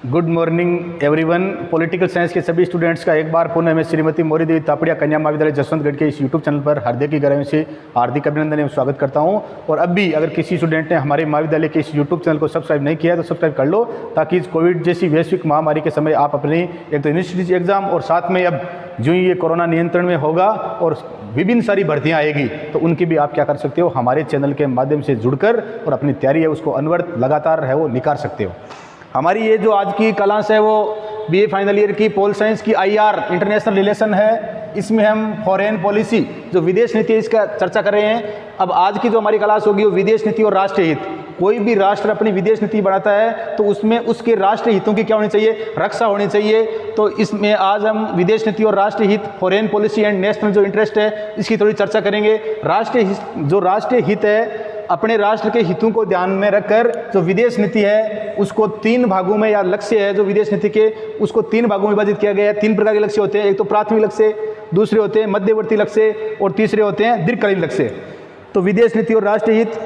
Good morning everyone. Political science के सभी students का एक बार पुनः मैं श्रीमती मौर्य देवी तापड़िया कन्या महाविद्यालय जसवंतगढ़ के इस यूट्यूब चैनल पर हार्दिक की गहराइयों से हार्दिक अभिनंदन एवं स्वागत करता हूं। और अब भी अगर किसी स्टूडेंट ने हमारे महाविद्यालय के इस यूट्यूब चैनल को सब्सक्राइब नहीं किया है तो सब्सक्राइब कर लो, ताकि इस कोविड जैसी वैश्विक महामारी के समय आप अपनी एक तो यूनिवर्सिटी एग्जाम और साथ में अब जो ये कोरोना नियंत्रण में होगा और विभिन्न सारी भर्तियां आएगी तो उनकी भी आप क्या कर सकते हो, हमारे चैनल के माध्यम से जुड़कर और अपनी तैयारी है उसको अनवरत लगातार है वो निकाल सकते हो। हमारी ये जो आज की क्लास है वो बीए फाइनल ईयर की पोल साइंस की आईआर इंटरनेशनल रिलेशन है। इसमें हम फॉरेन पॉलिसी जो विदेश नीति इसका चर्चा कर रहे हैं। अब आज की जो हमारी क्लास होगी वो विदेश नीति और राष्ट्रीय हित। कोई भी राष्ट्र अपनी विदेश नीति बढ़ाता है तो उसमें उसके राष्ट्रीय हितों की क्या होनी चाहिए, रक्षा होनी चाहिए। तो इसमें आज हम विदेश नीति और राष्ट्रीय हित, फॉरेन पॉलिसी एंड नेशनल जो इंटरेस्ट है इसकी थोड़ी चर्चा करेंगे। राष्ट्रीय हित है, अपने राष्ट्र के हितों को ध्यान में रखकर जो विदेश नीति है उसको तीन भागों में, या लक्ष्य है जो विदेश नीति के, उसको तीन भागों में विभाजित किया गया है। तीन प्रकार के लक्ष्य होते हैं, एक तो प्राथमिक लक्ष्य, दूसरे होते हैं मध्यवर्ती लक्ष्य और तीसरे होते हैं दीर्घकालीन लक्ष्य। तो विदेश नीति और राष्ट्रीय हित,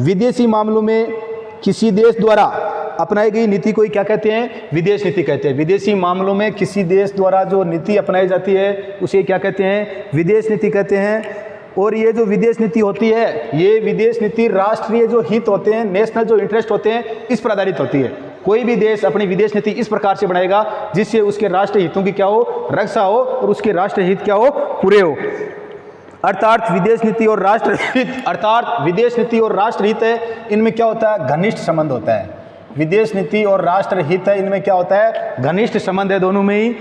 विदेशी मामलों में किसी देश द्वारा अपनाई गई नीति को ही क्या कहते हैं, विदेश नीति कहते हैं। विदेशी मामलों में किसी देश द्वारा जो नीति अपनाई जाती है उसे क्या कहते हैं, विदेश नीति कहते हैं। और ये जो विदेश नीति होती है, ये विदेश नीति राष्ट्रीय जो हित होते हैं, नेशनल जो इंटरेस्ट होते हैं, इस पर आधारित होती है। कोई भी देश अपनी विदेश नीति इस प्रकार से बनाएगा जिससे उसके राष्ट्रीय हितों की क्या हो, रक्षा हो और उसके राष्ट्रीय हित क्या हो, पूरे हो। अर्थात विदेश नीति और राष्ट्र हित है, इनमें क्या होता है, घनिष्ठ संबंध होता है। विदेश नीति और राष्ट्र हित है, इनमें क्या होता है, घनिष्ठ संबंध है दोनों में ही।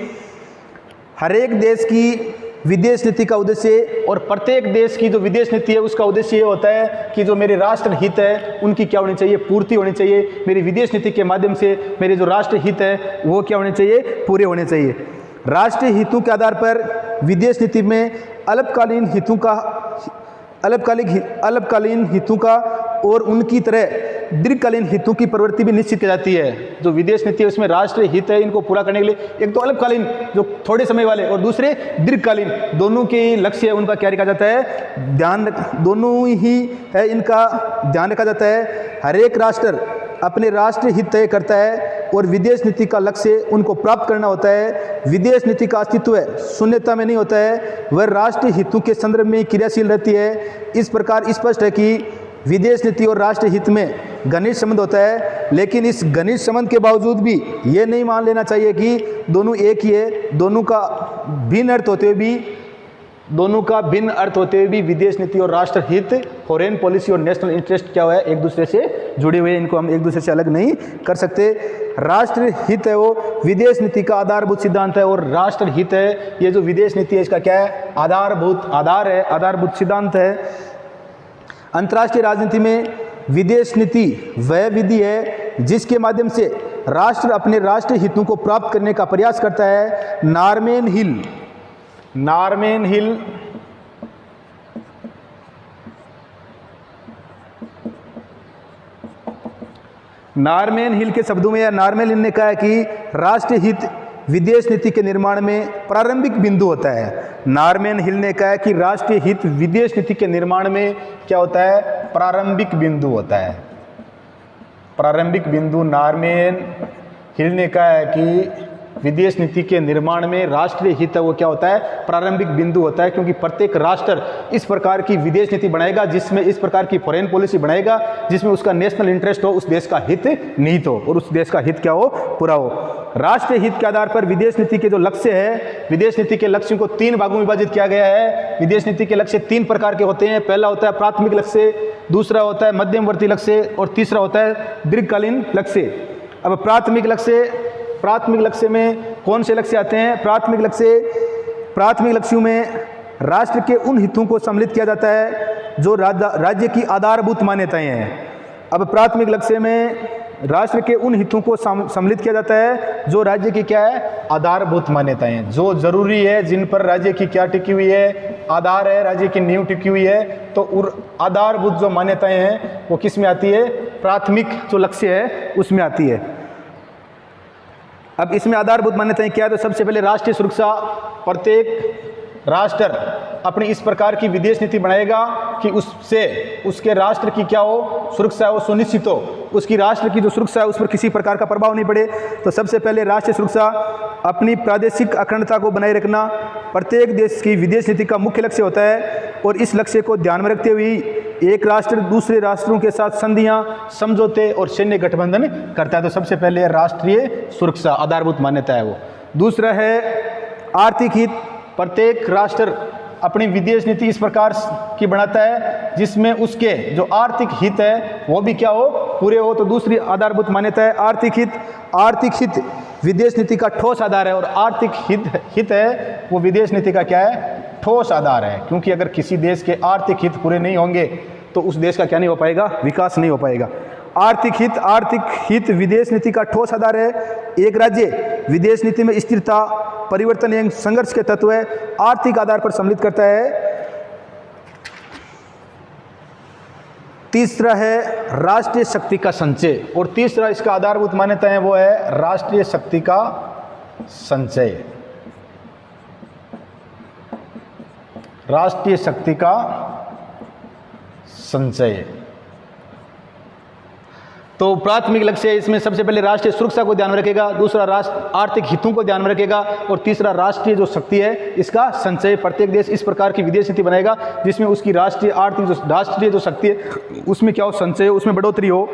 हर एक देश की विदेश नीति का उद्देश्य और प्रत्येक देश की जो विदेश नीति है उसका उद्देश्य ये होता है कि जो मेरे राष्ट्र हित है उनकी क्या होनी चाहिए, पूर्ति होनी चाहिए। मेरी विदेश नीति के माध्यम से मेरे जो राष्ट्र हित है वो क्या होने चाहिए, पूरे होने चाहिए। राष्ट्रीय हितों के आधार पर विदेश नीति में अल्पकालीन हितों का और उनकी तरह दीर्घकालीन हितों की प्रवृत्ति भी निश्चित की जाती है। जो विदेश नीति है उसमें राष्ट्रीय हित है, इनको पूरा करने के लिए एक तो अल्पकालीन जो थोड़े समय वाले और दूसरे दीर्घकालीन, दोनों के लक्ष्य है उनका क्या रखा जाता है, दोनों ही है, इनका ध्यान रखा जाता है। हर एक राष्ट्र अपने राष्ट्रीय हित तय करता है और विदेश नीति का लक्ष्य उनको प्राप्त करना होता है। विदेश नीति का अस्तित्व शून्यता में नहीं होता है, वह राष्ट्रीय हितों के संदर्भ में क्रियाशील रहती है। इस प्रकार स्पष्ट है कि विदेश नीति और राष्ट्रीय हित में घनिष्ठ संबंध होता है, लेकिन इस घनिष्ठ संबंध के बावजूद भी ये नहीं मान लेना चाहिए कि दोनों एक ही है। दोनों का भिन्न अर्थ होते हुए भी विदेश नीति और राष्ट्र हित, फॉरेन पॉलिसी और नेशनल इंटरेस्ट क्या है, एक दूसरे से जुड़े हुए हैं। इनको हम एक दूसरे से अलग नहीं कर सकते। राष्ट्र हित है वो विदेश नीति का आधारभूत सिद्धांत है, और राष्ट्र हित है ये जो विदेश नीति है इसका क्या है, आधारभूत सिद्धांत है। अंतर्राष्ट्रीय राजनीति में विदेश नीति वह विधि है जिसके माध्यम से राष्ट्र अपने राष्ट्रीय हितों को प्राप्त करने का प्रयास करता है। नॉर्मन हिल के शब्दों में, या नॉर्मन हिल ने कहा है कि राष्ट्रीय हित विदेश नीति के निर्माण में प्रारंभिक बिंदु होता है। नॉर्मन हिल ने कहा है कि राष्ट्रीय हित विदेश नीति के निर्माण में क्या होता है, प्रारंभिक बिंदु होता है। प्रारंभिक बिंदु नॉर्मन हिल ने कहा है कि विदेश नीति के निर्माण में राष्ट्रीय हित है वो क्या होता है, प्रारंभिक बिंदु होता है। क्योंकि प्रत्येक राष्ट्र इस प्रकार की विदेश नीति बनाएगा जिसमें इस प्रकार की फॉरेन पॉलिसी बनाएगा जिसमें उसका नेशनल इंटरेस्ट हो, उस देश का हित निहित हो और उस देश का हित क्या हो, पूरा हो। राष्ट्रीय हित के आधार पर विदेश नीति के जो लक्ष्य है, विदेश नीति के लक्ष्यों को तीन भागों में विभाजित किया गया है। विदेश नीति के लक्ष्य तीन प्रकार के होते हैं। पहला होता है प्राथमिक लक्ष्य, दूसरा होता है मध्यवर्ती लक्ष्य और तीसरा होता है दीर्घकालीन लक्ष्य। अब प्राथमिक लक्ष्य में कौन से लक्ष्य आते हैं? प्राथमिक लक्ष्यों में राष्ट्र के उन हितों को सम्मिलित किया जाता है जो राज्य की आधारभूत मान्यताएं हैं। अब प्राथमिक लक्ष्य में राष्ट्र के उन हितों को सम्मिलित किया जाता है जो राज्य की क्या है, आधारभूत मान्यताएं हैं, जो जरूरी है, जिन पर राज्य की क्या टिकी हुई है, आधार है, राज्य की नींव टिकी हुई है। तो आधारभूत जो मान्यताएं हैं वो किस में आती है, प्राथमिक जो लक्ष्य है उसमें आती है। अब इसमें आधारभूत मान्यताएं क्या है, तो सबसे पहले राष्ट्रीय सुरक्षा। प्रत्येक राष्ट्र अपनी इस प्रकार की विदेश नीति बनाएगा कि उससे उसके राष्ट्र की क्या हो, सुरक्षा हो, सुनिश्चित हो, उसकी राष्ट्र की जो सुरक्षा है उस पर किसी प्रकार का प्रभाव नहीं पड़े। तो सबसे पहले राष्ट्रीय सुरक्षा, अपनी प्रादेशिक अखंडता को बनाए रखना प्रत्येक देश की विदेश नीति का मुख्य लक्ष्य होता है। और इस लक्ष्य को ध्यान में रखते हुए एक राष्ट्र दूसरे राष्ट्रों के साथ संधियां, समझौते और सैन्य गठबंधन करता है। तो सबसे पहले राष्ट्रीय सुरक्षा आधारभूत मान्यता है वो। दूसरा है आर्थिक हित। प्रत्येक राष्ट्र अपनी विदेश नीति इस प्रकार की बनाता है जिसमें उसके जो आर्थिक हित है वो भी क्या हो, पूरे हो। तो दूसरी आधारभूत मान्यता है आर्थिक हित। आर्थिक हित विदेश नीति का ठोस आधार है और आर्थिक हित है वो विदेश नीति का क्या है, ठोस आधार है। क्योंकि अगर किसी देश के आर्थिक हित पूरे नहीं होंगे तो उस देश का क्या नहीं हो पाएगा, विकास नहीं हो पाएगा। आर्थिक हित विदेश नीति का ठोस आधार है। एक राज्य विदेश नीति में स्थिरता, परिवर्तन एवं संघर्ष के तत्व है आर्थिक आधार पर सम्मिलित करता है। तीसरा है राष्ट्रीय शक्ति का संचय, और तीसरा इसका आधारभूत मान्यता है वो है राष्ट्रीय शक्ति का संचय। राष्ट्रीय शक्ति का संचय। तो प्राथमिक लक्ष्य है इसमें सबसे पहले राष्ट्रीय सुरक्षा को ध्यान में रखेगा, दूसरा राष्ट्र आर्थिक हितों को ध्यान में रखेगा और तीसरा राष्ट्रीय जो शक्ति है इसका संचय। प्रत्येक देश इस प्रकार की विदेश नीति बनाएगा जिसमें उसकी राष्ट्रीय राष्ट्रीय जो शक्ति है उसमें क्या हो, संचय हो, उसमें बढ़ोतरी हो।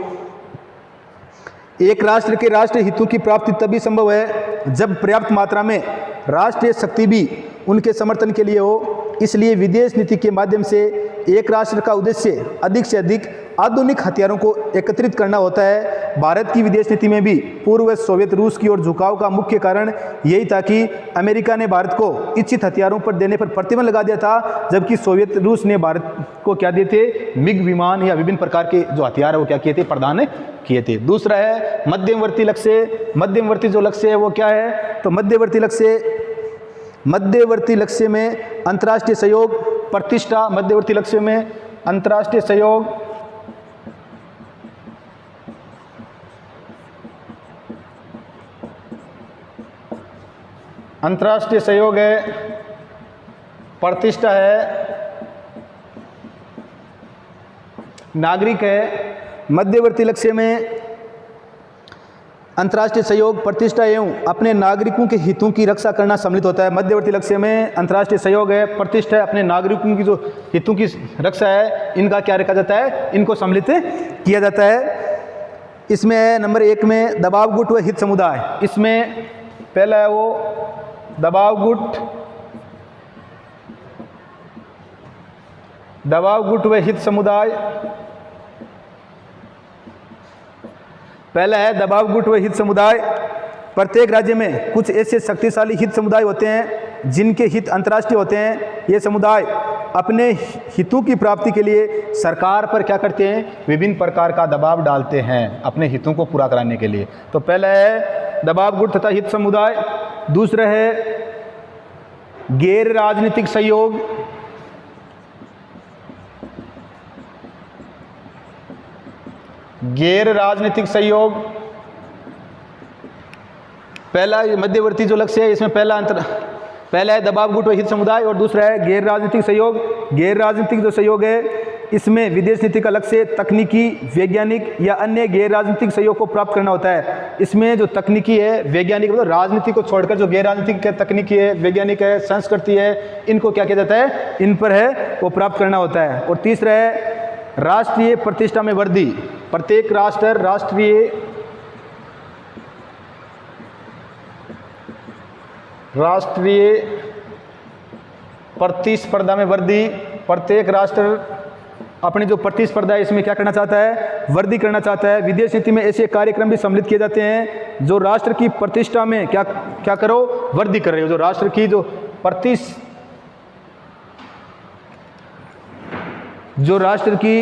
एक राष्ट्र के राष्ट्रीय हितों की प्राप्ति तभी संभव है जब पर्याप्त मात्रा में राष्ट्रीय शक्ति भी उनके समर्थन के लिए हो। इसलिए विदेश नीति के माध्यम से एक राष्ट्र का उद्देश्य अधिक से अधिक आधुनिक हथियारों को एकत्रित करना होता है। भारत की विदेश नीति में भी पूर्व सोवियत रूस की ओर झुकाव का मुख्य कारण यही था कि अमेरिका ने भारत को इच्छित हथियारों पर देने पर प्रतिबंध लगा दिया था, जबकि सोवियत रूस ने भारत को क्या दिए थे, मिग विमान या विभिन्न प्रकार के जो हथियार है वो क्या किए थे, प्रदान किए थे। दूसरा है मध्यवर्ती लक्ष्य। मध्यवर्ती जो लक्ष्य है वो क्या है, तो मध्यवर्ती लक्ष्य में अंतर्राष्ट्रीय सहयोग, प्रतिष्ठा। मध्यवर्ती लक्ष्य में अंतर्राष्ट्रीय सहयोग, अंतर्राष्ट्रीय सहयोग है, प्रतिष्ठा है, नागरिक है। मध्यवर्ती लक्ष्य में अंतर्राष्ट्रीय सहयोग, प्रतिष्ठा एवं अपने नागरिकों के हितों की रक्षा करना सम्मिलित होता है। मध्यवर्ती लक्ष्य में अंतर्राष्ट्रीय सहयोग है, प्रतिष्ठा है, अपने नागरिकों की जो हितों की रक्षा है इनका क्या रखा जाता है, इनको सम्मिलित किया जाता है। इसमें है नंबर 1 में दबाव गुट व हित समुदाय। इसमें पहला है वो दबाव गुट व हित समुदाय। पहला है दबाव गुट व हित समुदाय। प्रत्येक राज्य में कुछ ऐसे शक्तिशाली हित समुदाय होते हैं जिनके हित अंतर्राष्ट्रीय होते हैं। ये समुदाय अपने हितों की प्राप्ति के लिए सरकार पर क्या करते हैं, विभिन्न प्रकार का दबाव डालते हैं अपने हितों को पूरा कराने के लिए। तो पहला है दबाव गुट तथा हित समुदाय। दूसरा है गैर राजनीतिक सहयोग। गैर राजनीतिक सहयोग पहला मध्यवर्ती जो लक्ष्य है इसमें पहला है दबाव गुट व हित समुदाय और दूसरा है गैर राजनीतिक सहयोग। गैर राजनीतिक जो सहयोग है इसमें विदेश नीति का लक्ष्य तकनीकी, वैज्ञानिक या अन्य गैर राजनीतिक सहयोग को प्राप्त करना होता है। इसमें जो तकनीकी है, वैज्ञानिक मतलब राजनीति को छोड़कर जो गैर राजनीतिक है, तकनीकी है, वैज्ञानिक है, संस्कृति है, इनको क्या किया जाता है, इन पर है वो प्राप्त करना होता है। और तीसरा है राष्ट्रीय प्रतिष्ठा में वृद्धि। प्रत्येक राष्ट्र राष्ट्रीय प्रतिस्पर्धा में वृद्धि। प्रत्येक राष्ट्र अपनी जो प्रतिस्पर्धा है इसमें क्या करना चाहता है, वृद्धि करना चाहता है। विदेश नीति में ऐसे कार्यक्रम भी सम्मिलित किए जाते हैं जो राष्ट्र की प्रतिष्ठा में क्या करो, वृद्धि कर रहे हो। जो राष्ट्र की जो राष्ट्र की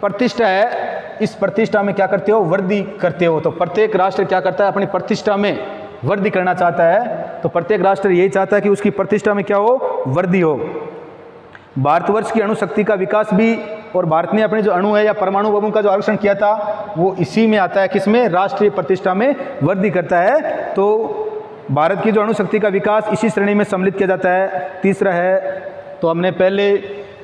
प्रतिष्ठा है इस प्रतिष्ठा में क्या करते हो, वृद्धि करते हो। तो प्रत्येक राष्ट्र क्या करता है, अपनी प्रतिष्ठा में वृद्धि करना चाहता है। तो प्रत्येक राष्ट्र यही चाहता है कि उसकी प्रतिष्ठा में क्या हो, वृद्धि हो। भारतवर्ष की अणुशक्ति का विकास भी, और भारत ने अपने जो अणु है या परमाणु बमों का जो आविष्कार किया था वो इसी में आता है, किसमें, राष्ट्रीय प्रतिष्ठा में वृद्धि करता है। तो भारत की जो अणु शक्ति का विकास इसी श्रेणी में सम्मिलित किया जाता है। तीसरा है, तो हमने पहले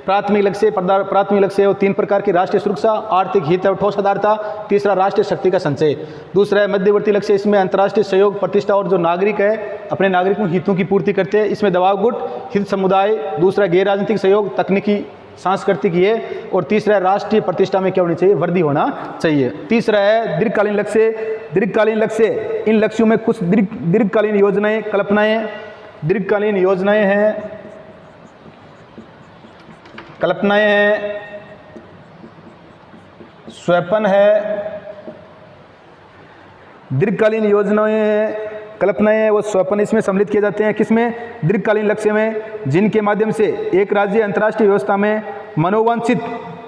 प्राथमिक लक्ष्य और 3 प्रकार की राष्ट्रीय सुरक्षा, आर्थिक हित और ठोस आधारता। तीसरा राष्ट्रीय शक्ति का संचय। दूसरा है मध्यवर्ती लक्ष्य, इसमें अंतर्राष्ट्रीय सहयोग, प्रतिष्ठा और जो नागरिक है अपने नागरिकों हितों की पूर्ति करते हैं, इसमें दबाव गुट, हित समुदाय। दूसरा गैर राजनीतिक सहयोग, तकनीकी, सांस्कृतिक ये। और तीसरा राष्ट्रीय प्रतिष्ठा में क्या होनी चाहिए, वृद्धि होना चाहिए। तीसरा है दीर्घकालीन लक्ष्य। दीर्घकालीन लक्ष्य, इन लक्ष्यों में कुछ दीर्घकालीन योजनाएं, दीर्घकालीन योजनाएं हैं, कल्पनाएं हैं, स्वैपन है। दीर्घकालीन योजनाएं हैं, कल्पनाएं हैं, वो स्वैपन इसमें सम्मिलित किए जाते हैं। किसमें, दीर्घकालीन लक्ष्य में, जिनके माध्यम से एक राज्य अंतर्राष्ट्रीय व्यवस्था में मनोवांछित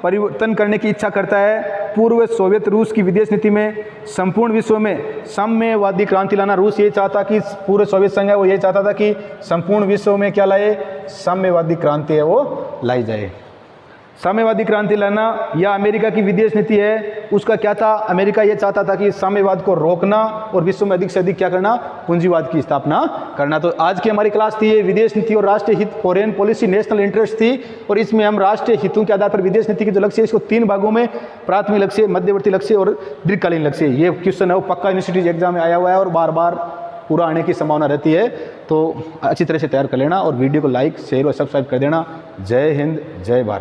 परिवर्तन करने की इच्छा करता है। पूर्व सोवियत रूस की विदेश नीति में संपूर्ण विश्व में साम्यवादी क्रांति लाना। रूस ये चाहता कि पूर्व सोवियत संघ है वो ये चाहता था कि संपूर्ण विश्व में क्या लाए, साम्यवादी क्रांति है वो लाई जाए। साम्यवादी क्रांति लाना, या अमेरिका की विदेश नीति है उसका क्या था, अमेरिका ये चाहता था कि साम्यवाद को रोकना और विश्व में अधिक से अधिक क्या करना, पूंजीवाद की स्थापना करना। तो आज की हमारी क्लास थी ये विदेश नीति और राष्ट्रीय हित, फॉरेन पॉलिसी, नेशनल इंटरेस्ट थी। और इसमें हम राष्ट्रीय हितों के आधार पर विदेश नीति के जो लक्ष्य है इसको 3 भागों में, प्राथमिक लक्ष्य, मध्यवर्ती लक्ष्य और दीर्घकालीन लक्ष्य। ये क्वेश्चन है वो पक्का यूनिवर्सिटी एग्जाम में आया हुआ है और बार बार पूरा आने की संभावना रहती है, तो अच्छी तरह से तैयार कर लेना और वीडियो को लाइक, शेयर और सब्सक्राइब कर देना। जय हिंद, जय भारत।